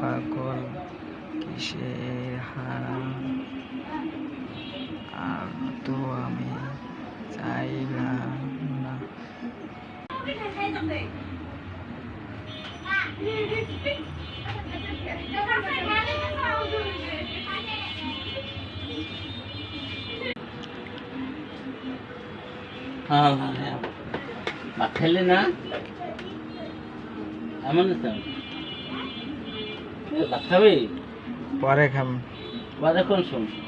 পাগল কিসের হারাম, আর তো আমি চাইলাম না। হ্যাঁ হ্যাঁ ভাত খাইলে না এমন ভাত খাবি পরে খাম। বাজে কোন সময়